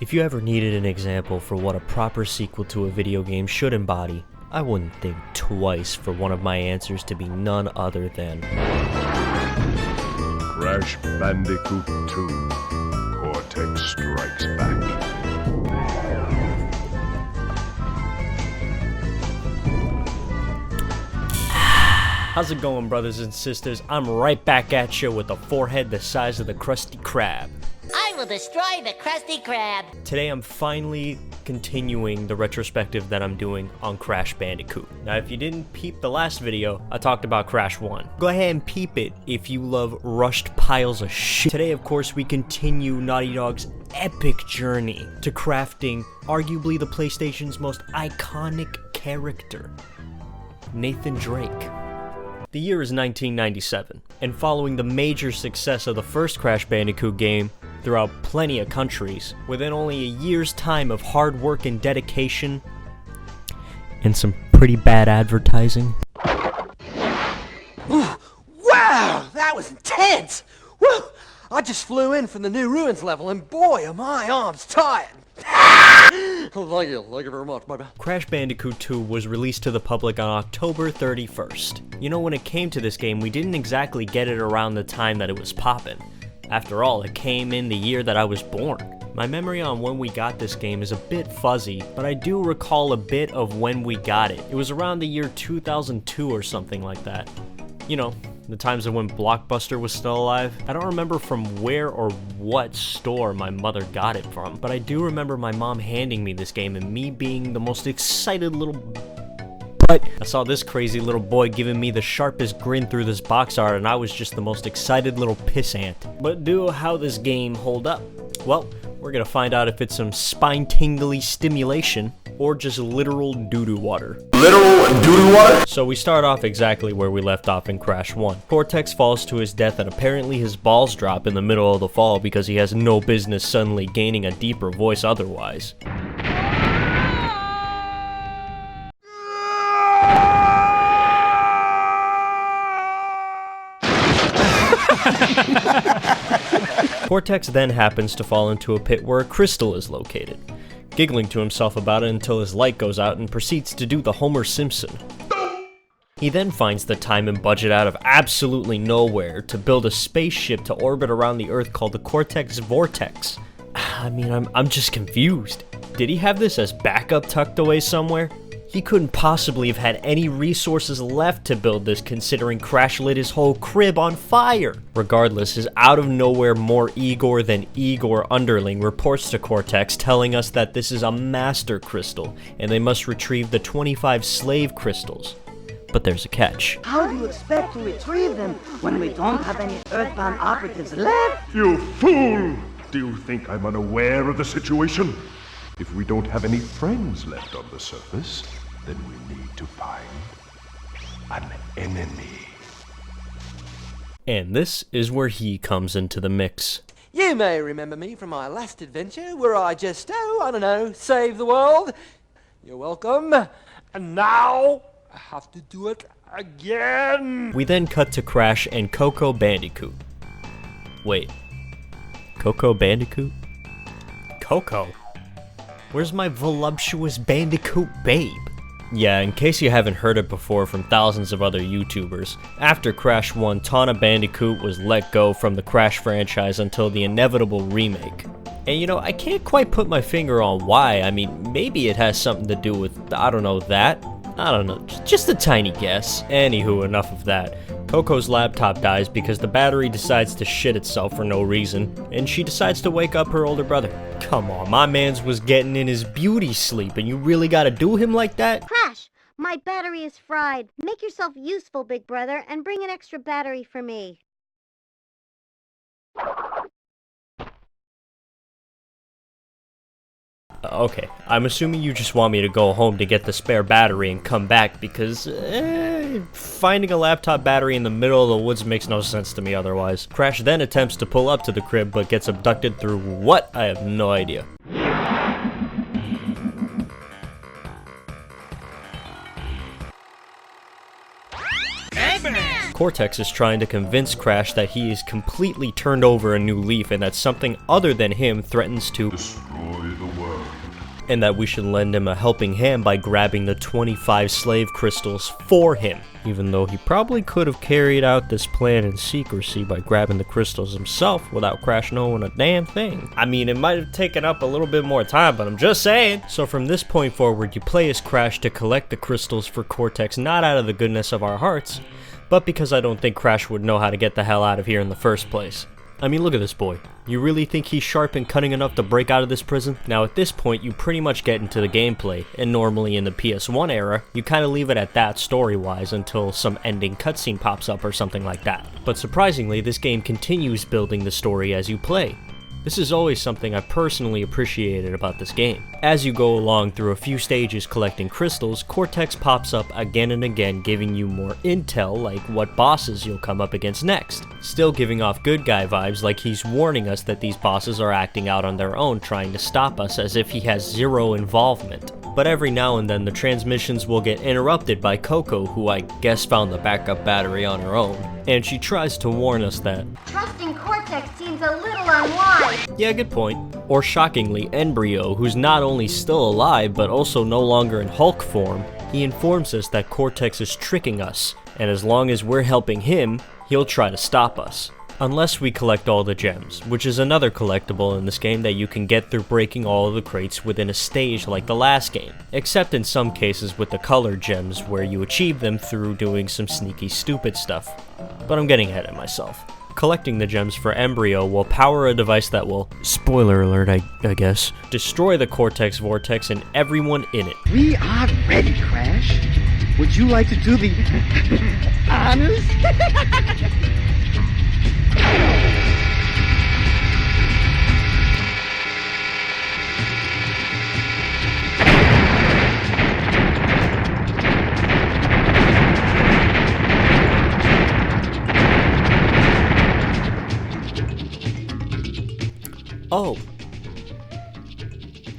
If you ever needed an example for what a proper sequel to a video game should embody, I wouldn't think twice for one of my answers to be none other than Crash Bandicoot 2. Cortex Strikes Back. How's it going, brothers and sisters? I'm right back at you with a forehead the size of the Krusty Krab. I will destroy the Krusty Krab. Today I'm finally continuing the retrospective that I'm doing on Crash Bandicoot. Now if you didn't peep the last video, I talked about Crash 1. Go ahead and peep it if you love rushed piles of shit. Today of course we continue Naughty Dog's epic journey to crafting arguably the PlayStation's most iconic character, Nathan Drake. The year is 1997, and following the major success of the first Crash Bandicoot game throughout plenty of countries, within only a year's time of hard work and dedication, and some pretty bad advertising. Ooh, wow, that was intense! Woo! I just flew in from the New Ruins level, and boy, are my arms tired! Thank you very much, my bad. Crash Bandicoot 2 was released to the public on October 31st. You know, when it came to this game, we didn't exactly get it around the time that it was poppin'. After all, it came in the year that I was born. My memory on when we got this game is a bit fuzzy, but I do recall a bit of when we got it. It was around the year 2002 or something like that. You know, the times of when Blockbuster was still alive. I don't remember from where or what store my mother got it from, but I do remember my mom handing me this game and me being the most excited little butt. I saw this crazy little boy giving me the sharpest grin through this box art, and I was just the most excited little pissant. But how this game hold up? Well, we're gonna find out if it's some spine-tingly stimulation or just literal doo-doo water. Literal doo-doo water? So we start off exactly where we left off in Crash 1. Cortex falls to his death and apparently his balls drop in the middle of the fall because he has no business suddenly gaining a deeper voice otherwise. Cortex then happens to fall into a pit where a crystal is located, giggling to himself about it until his light goes out and proceeds to do the Homer Simpson. He then finds the time and budget out of absolutely nowhere to build a spaceship to orbit around the Earth called the Cortex Vortex. I mean, I'm just confused. Did he have this as backup tucked away somewhere? He couldn't possibly have had any resources left to build this considering Crash lit his whole crib on fire. Regardless, his out-of-nowhere more Igor than Igor underling reports to Cortex telling us that this is a master crystal and they must retrieve the 25 slave crystals. But there's a catch. How do you expect to retrieve them when we don't have any Earthbound operatives left? You fool! Do you think I'm unaware of the situation? If we don't have any friends left on the surface, then we need to find an enemy. And this is where he comes into the mix. You may remember me from my last adventure where I just, I don't know, saved the world. You're welcome. And now I have to do it again. We then cut to Crash and Coco Bandicoot. Wait, Coco Bandicoot? Coco? Where's my voluptuous Bandicoot babe? Yeah, in case you haven't heard it before from thousands of other YouTubers, after Crash 1, Tawna Bandicoot was let go from the Crash franchise until the inevitable remake. And you know, I can't quite put my finger on why. I mean, maybe it has something to do with, I don't know, that? I don't know, just a tiny guess. Anywho, enough of that. Coco's laptop dies because the battery decides to shit itself for no reason, and she decides to wake up her older brother. Come on, my mans was getting in his beauty sleep, and you really gotta do him like that? Crash, my battery is fried. Make yourself useful, big brother, and bring an extra battery for me. Okay, I'm assuming you just want me to go home to get the spare battery and come back because, finding a laptop battery in the middle of the woods makes no sense to me otherwise. Crash then attempts to pull up to the crib but gets abducted through what? I have no idea. Cortex is trying to convince Crash that he is completely turned over a new leaf and that something other than him threatens to destroy and that we should lend him a helping hand by grabbing the 25 slave crystals for him, even though he probably could have carried out this plan in secrecy by grabbing the crystals himself without Crash knowing a damn thing. I mean, it might have taken up a little bit more time, but I'm just saying. So from this point forward, you play as Crash to collect the crystals for Cortex, not out of the goodness of our hearts, but because I don't think Crash would know how to get the hell out of here in the first place. I mean, look at this boy. You really think he's sharp and cunning enough to break out of this prison? Now at this point, you pretty much get into the gameplay, and normally in the PS1 era, you kinda leave it at that story-wise until some ending cutscene pops up or something like that. But surprisingly, this game continues building the story as you play. This is always something I personally appreciated about this game. As you go along through a few stages collecting crystals, Cortex pops up again and again, giving you more intel like what bosses you'll come up against next. Still giving off good guy vibes, like he's warning us that these bosses are acting out on their own, trying to stop us, as if he has zero involvement. But every now and then the transmissions will get interrupted by Coco, who I guess found the backup battery on her own, and she tries to warn us that Trusting Cortex seems a little unwise. yeah, good point. Or shockingly, Embryo, who's not only still alive but also no longer in Hulk form, he informs us that Cortex is tricking us, and as long as we're helping him, he'll try to stop us. Unless we collect all the gems, which is another collectible in this game that you can get through breaking all of the crates within a stage like the last game, except in some cases with the colored gems where you achieve them through doing some sneaky stupid stuff. But I'm getting ahead of myself. Collecting the gems for Embryo will power a device that will, spoiler alert I guess, destroy the Cortex Vortex and everyone in it. We are ready, Crash. Would you like to do the honors? Oh.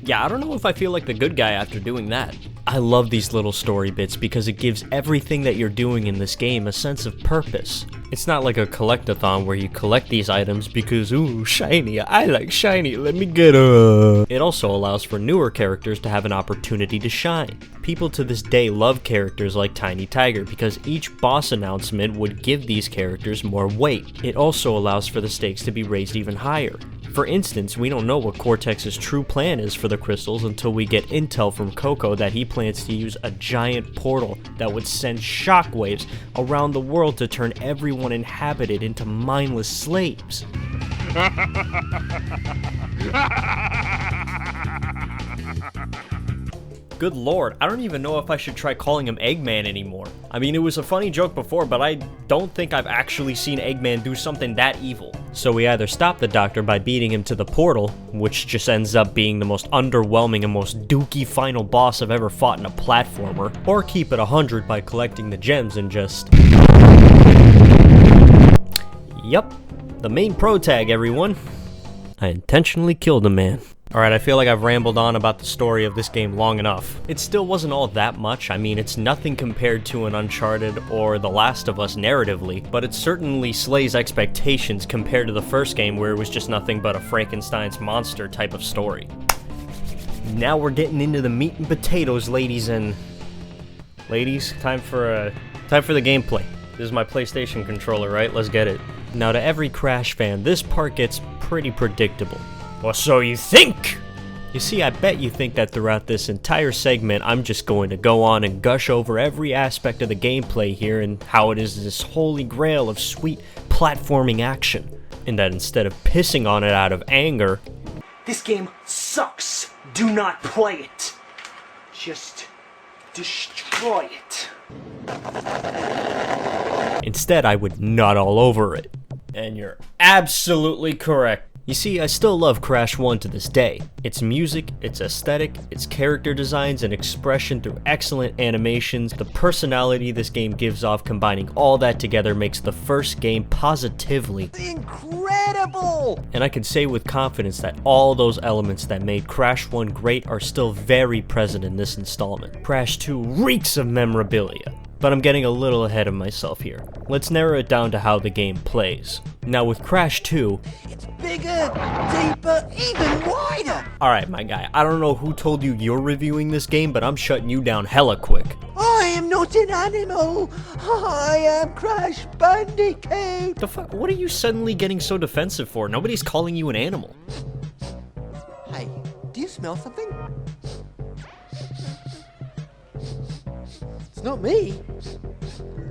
Yeah, I don't know if I feel like the good guy after doing that. I love these little story bits because it gives everything that you're doing in this game a sense of purpose. It's not like a collectathon where you collect these items because, ooh, shiny, I like shiny, let me get a. It also allows for newer characters to have an opportunity to shine. People to this day love characters like Tiny Tiger because each boss announcement would give these characters more weight. It also allows for the stakes to be raised even higher. For instance, we don't know what Cortex's true plan is for the crystals until we get intel from Coco that he plans to use a giant portal that would send shockwaves around the world to turn everyone inhabited into mindless slaves. Good lord, I don't even know if I should try calling him Eggman anymore. I mean, it was a funny joke before, but I don't think I've actually seen Eggman do something that evil. So we either stop the Doctor by beating him to the portal, which just ends up being the most underwhelming and most dookie final boss I've ever fought in a platformer, or keep it 100 by collecting the gems and just... Yup, the main pro tag, everyone. I intentionally killed a man. Alright, I feel like I've rambled on about the story of this game long enough. It still wasn't all that much. I mean, it's nothing compared to an Uncharted or The Last of Us narratively, but it certainly slays expectations compared to the first game where it was just nothing but a Frankenstein's monster type of story. Now we're getting into the meat and potatoes, ladies and... Ladies, time for the gameplay. This is my PlayStation controller, right? Let's get it. Now to every Crash fan, this part gets pretty predictable. Or so you think! You see, I bet you think that throughout this entire segment, I'm just going to go on and gush over every aspect of the gameplay here and how it is this holy grail of sweet platforming action. And that instead of pissing on it out of anger... This game sucks. Do not play it. Just destroy it. Instead, I would nut all over it. And you're absolutely correct. You see, I still love Crash 1 to this day. Its music, its aesthetic, its character designs and expression through excellent animations, the personality this game gives off, combining all that together makes the first game positively Incredible! And I can say with confidence that all those elements that made Crash 1 great are still very present in this installment. Crash 2 reeks of memorabilia. But I'm getting a little ahead of myself here. Let's narrow it down to how the game plays. Now with Crash 2, It's bigger, deeper, even wider! Alright, my guy, I don't know who told you you're reviewing this game, but I'm shutting you down hella quick. I am not an animal. I am Crash Bandicoot. The fuck? What are you suddenly getting so defensive for? Nobody's calling you an animal. Hey, do you smell something? It's not me.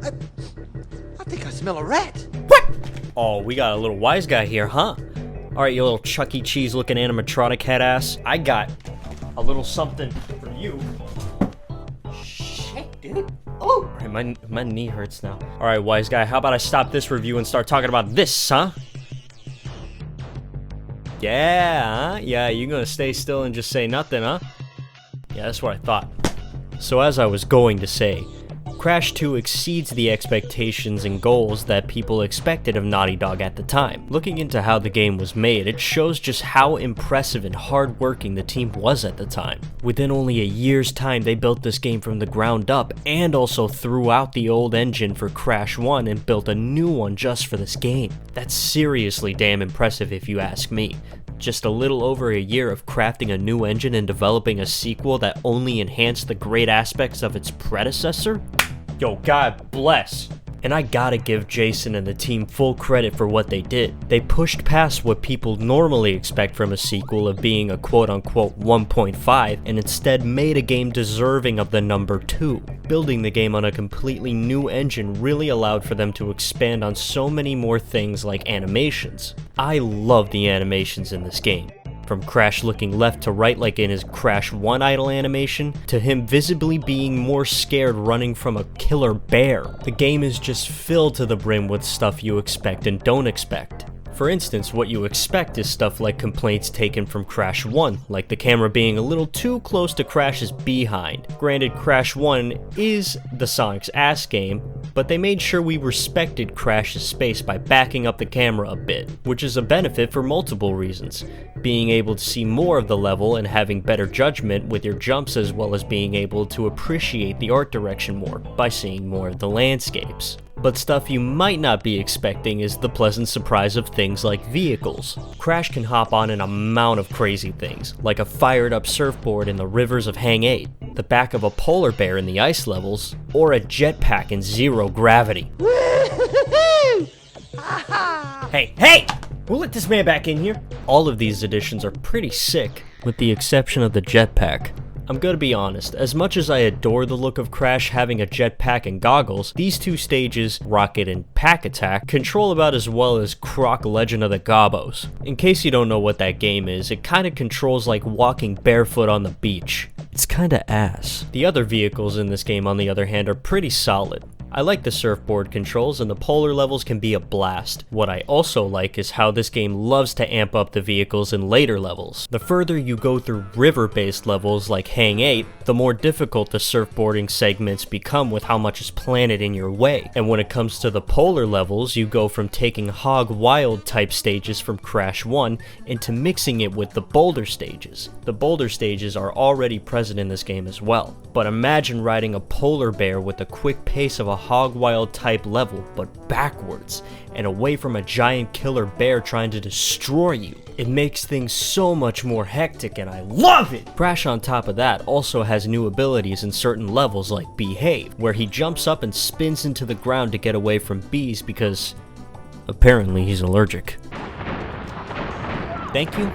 I think I smell a rat. What? Oh, we got a little wise guy here, huh? Alright, you little Chuck E. Cheese looking animatronic head ass. I got a little something for you. Shit, dude. Oh! Alright, my knee hurts now. Alright, wise guy, how about I stop this review and start talking about this, huh? Yeah, huh? Yeah, you gonna stay still and just say nothing, huh? Yeah, that's what I thought. So as I was going to say, Crash 2 exceeds the expectations and goals that people expected of Naughty Dog at the time. Looking into how the game was made, it shows just how impressive and hard-working the team was at the time. Within only a year's time, they built this game from the ground up and also threw out the old engine for Crash 1 and built a new one just for this game. That's seriously damn impressive if you ask me. Just a little over a year of crafting a new engine and developing a sequel that only enhanced the great aspects of its predecessor? Yo, God bless. And I gotta give Jason and the team full credit for what they did. They pushed past what people normally expect from a sequel of being a quote-unquote 1.5 and instead made a game deserving of the number 2. Building the game on a completely new engine really allowed for them to expand on so many more things like animations. I love the animations in this game. From Crash looking left to right like in his Crash 1 idle animation, to him visibly being more scared running from a killer bear. The game is just filled to the brim with stuff you expect and don't expect. For instance, what you expect is stuff like complaints taken from Crash 1, like the camera being a little too close to Crash's behind. Granted, Crash 1 is the Sonic's ass game, but they made sure we respected Crash's space by backing up the camera a bit, which is a benefit for multiple reasons. Being able to see more of the level and having better judgment with your jumps, as well as being able to appreciate the art direction more by seeing more of the landscapes. But stuff you might not be expecting is the pleasant surprise of things like vehicles. Crash can hop on an amount of crazy things, like a fired up surfboard in the rivers of Hang 8, the back of a polar bear in the ice levels, or a jetpack in zero gravity. Hey! We'll let this man back in here. All of these additions are pretty sick, with the exception of the jetpack. I'm gonna be honest, as much as I adore the look of Crash having a jetpack and goggles, these two stages, Rocket and Pack Attack, control about as well as Croc Legend of the Gobos. In case you don't know what that game is, it kinda controls like walking barefoot on the beach. It's kinda ass. The other vehicles in this game, on the other hand, are pretty solid. I like the surfboard controls, and the polar levels can be a blast. What I also like is how this game loves to amp up the vehicles in later levels. The further you go through river-based levels like Hang 8, the more difficult the surfboarding segments become with how much is planted in your way. And when it comes to the polar levels, you go from taking Hog Wild type stages from Crash 1 into mixing it with the boulder stages. The boulder stages are already present in this game as well. But imagine riding a polar bear with the quick pace of a Hog Wild type level, but backwards, and away from a giant killer bear trying to destroy you. It makes things so much more hectic, and I love it! Crash on top of that also has new abilities in certain levels like Behave, where he jumps up and spins into the ground to get away from bees because apparently he's allergic. Thank you.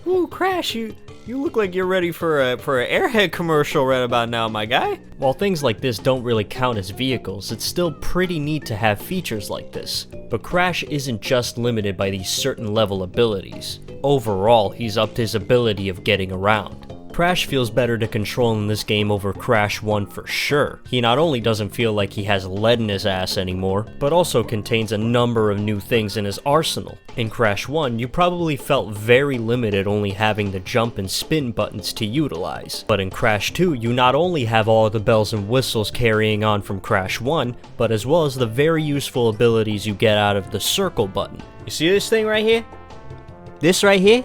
Ooh, Crash, you look like you're ready for an Airhead commercial right about now, my guy. While things like this don't really count as vehicles, it's still pretty neat to have features like this. But Crash isn't just limited by these certain level abilities. Overall, he's upped his ability of getting around. Crash feels better to control in this game over Crash 1 for sure. He not only doesn't feel like he has lead in his ass anymore, but also contains a number of new things in his arsenal. In Crash 1, you probably felt very limited only having the jump and spin buttons to utilize. But in Crash 2, you not only have all the bells and whistles carrying on from Crash 1, but as well as the very useful abilities you get out of the circle button. You see this thing right here? This right here?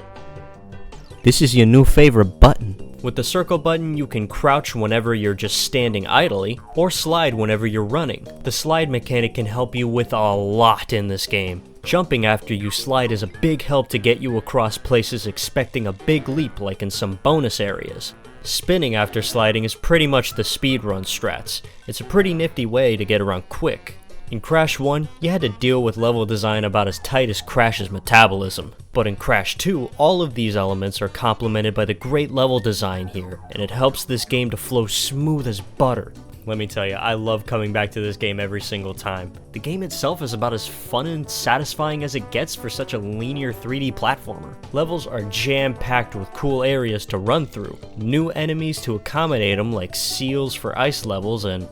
This is your new favorite button. With the circle button, you can crouch whenever you're just standing idly, or slide whenever you're running. The slide mechanic can help you with a lot in this game. Jumping after you slide is a big help to get you across places expecting a big leap like in some bonus areas. Spinning after sliding is pretty much the speedrun strats. It's a pretty nifty way to get around quick. In Crash 1, you had to deal with level design about as tight as Crash's metabolism. But in Crash 2, all of these elements are complemented by the great level design here, and it helps this game to flow smooth as butter. Let me tell you, I love coming back to this game every single time. The game itself is about as fun and satisfying as it gets for such a linear 3D platformer. Levels are jam-packed with cool areas to run through, new enemies to accommodate them like seals for ice levels, and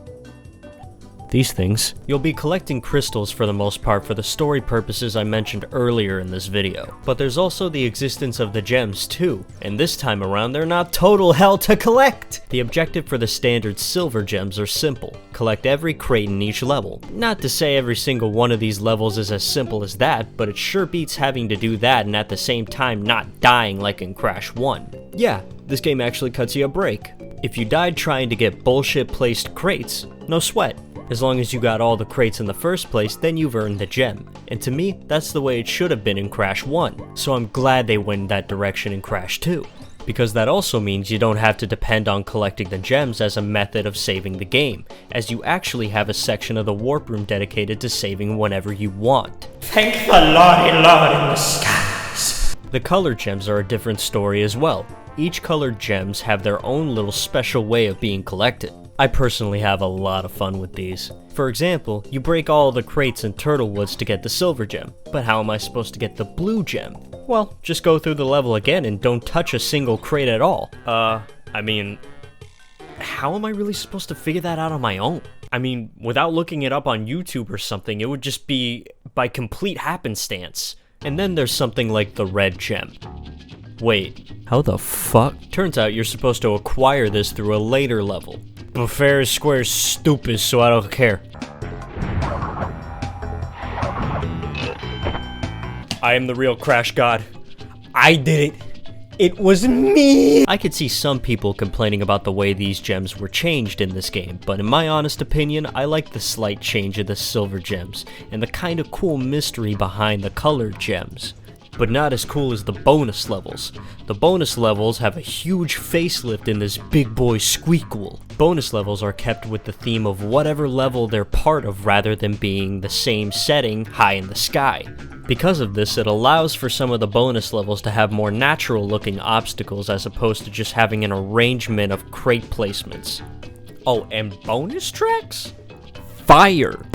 these things. You'll be collecting crystals for the most part for the story purposes I mentioned earlier in this video. But there's also the existence of the gems too, and this time around they're not total hell to collect! The objective for the standard silver gems are simple. Collect every crate in each level. Not to say every single one of these levels is as simple as that, but it sure beats having to do that and at the same time not dying like in Crash 1. Yeah, this game actually cuts you a break. If you died trying to get bullshit placed crates, no sweat. As long as you got all the crates in the first place, then you've earned the gem. And to me, that's the way it should have been in Crash 1. So I'm glad they went in that direction in Crash 2. Because that also means you don't have to depend on collecting the gems as a method of saving the game, as you actually have a section of the warp room dedicated to saving whenever you want. Thank the Lordy Lord in the skies. The colored gems are a different story as well. Each colored gems have their own little special way of being collected. I personally have a lot of fun with these. For example, you break all the crates in Turtlewoods to get the silver gem, but how am I supposed to get the blue gem? Well, just go through the level again and don't touch a single crate at all. I mean, how am I really supposed to figure that out on my own? I mean, without looking it up on YouTube or something, it would just be by complete happenstance. And then there's something like the red gem. Wait, how the fuck? Turns out you're supposed to acquire this through a later level. But fair is square is stupid, so I don't care. I am the real Crash God. I did it. It was me! I could see some people complaining about the way these gems were changed in this game, but in my honest opinion, I like the slight change of the silver gems, and the kind of cool mystery behind the colored gems. But not as cool as the bonus levels. The bonus levels have a huge facelift in this big boy squeakquel. Bonus levels are kept with the theme of whatever level they're part of rather than being the same setting high in the sky. Because of this, it allows for some of the bonus levels to have more natural looking obstacles as opposed to just having an arrangement of crate placements. Oh, and bonus tracks? Fire!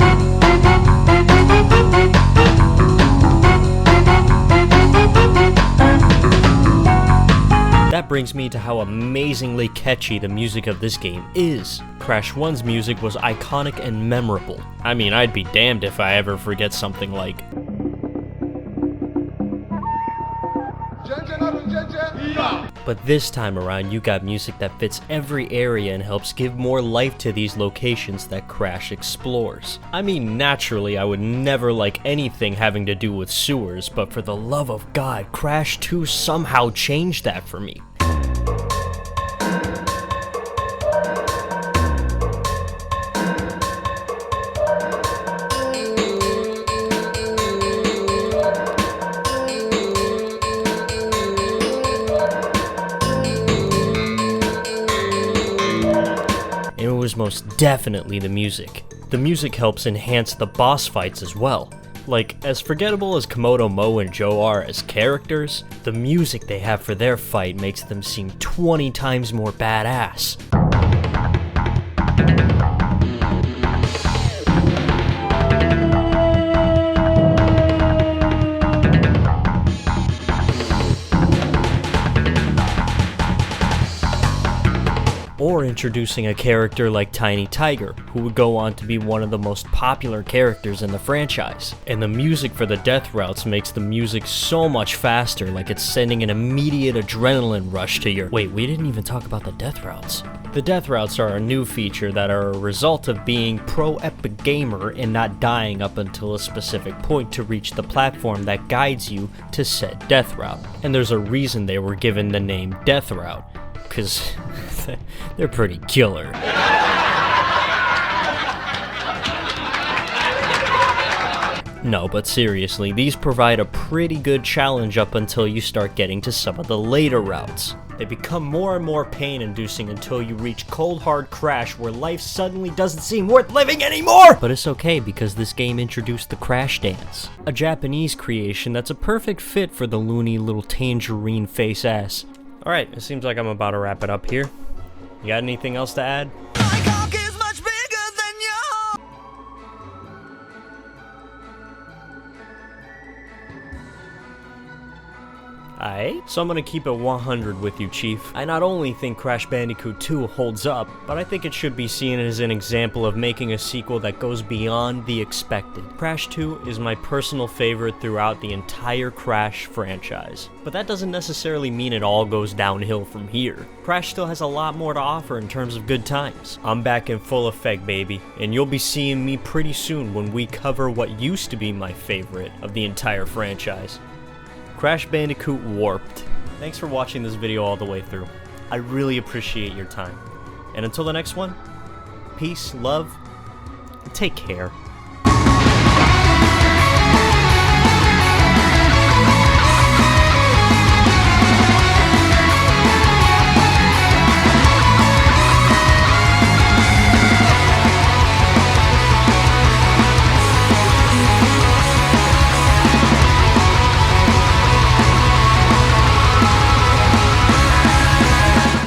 That brings me to how amazingly catchy the music of this game is. Crash 1's music was iconic and memorable. I mean, I'd be damned if I ever forget something like... But this time around, you got music that fits every area and helps give more life to these locations that Crash explores. I mean, naturally, I would never like anything having to do with sewers, but for the love of God, Crash 2 somehow changed that for me. Most definitely the music. The music helps enhance the boss fights as well. Like, as forgettable as Komodo Moe and Joe are as characters, the music they have for their fight makes them seem 20 times more badass. Or introducing a character like Tiny Tiger, who would go on to be one of the most popular characters in the franchise. And the music for the death routes makes the music so much faster, like it's sending an immediate adrenaline rush to your... Wait, we didn't even talk about the death routes. The death routes are a new feature that are a result of being pro-epic gamer and not dying up until a specific point to reach the platform that guides you to said death route. And there's a reason they were given the name Death Route. because they're pretty killer. No, but seriously, these provide a pretty good challenge up until you start getting to some of the later routes. They become more and more pain-inducing until you reach cold hard crash where life suddenly doesn't seem worth living anymore! But it's okay because this game introduced the crash dance, a Japanese creation that's a perfect fit for the loony little tangerine face ass. Alright, it seems like I'm about to wrap it up here. You got anything else to add? Aight, so I'm gonna keep it 100 with you, Chief. I not only think Crash Bandicoot 2 holds up, but I think it should be seen as an example of making a sequel that goes beyond the expected. Crash 2 is my personal favorite throughout the entire Crash franchise, but that doesn't necessarily mean it all goes downhill from here. Crash still has a lot more to offer in terms of good times. I'm back in full effect, baby, and you'll be seeing me pretty soon when we cover what used to be my favorite of the entire franchise. Crash Bandicoot Warped. Thanks for watching this video all the way through. I really appreciate your time. And until the next one, peace, love, and take care.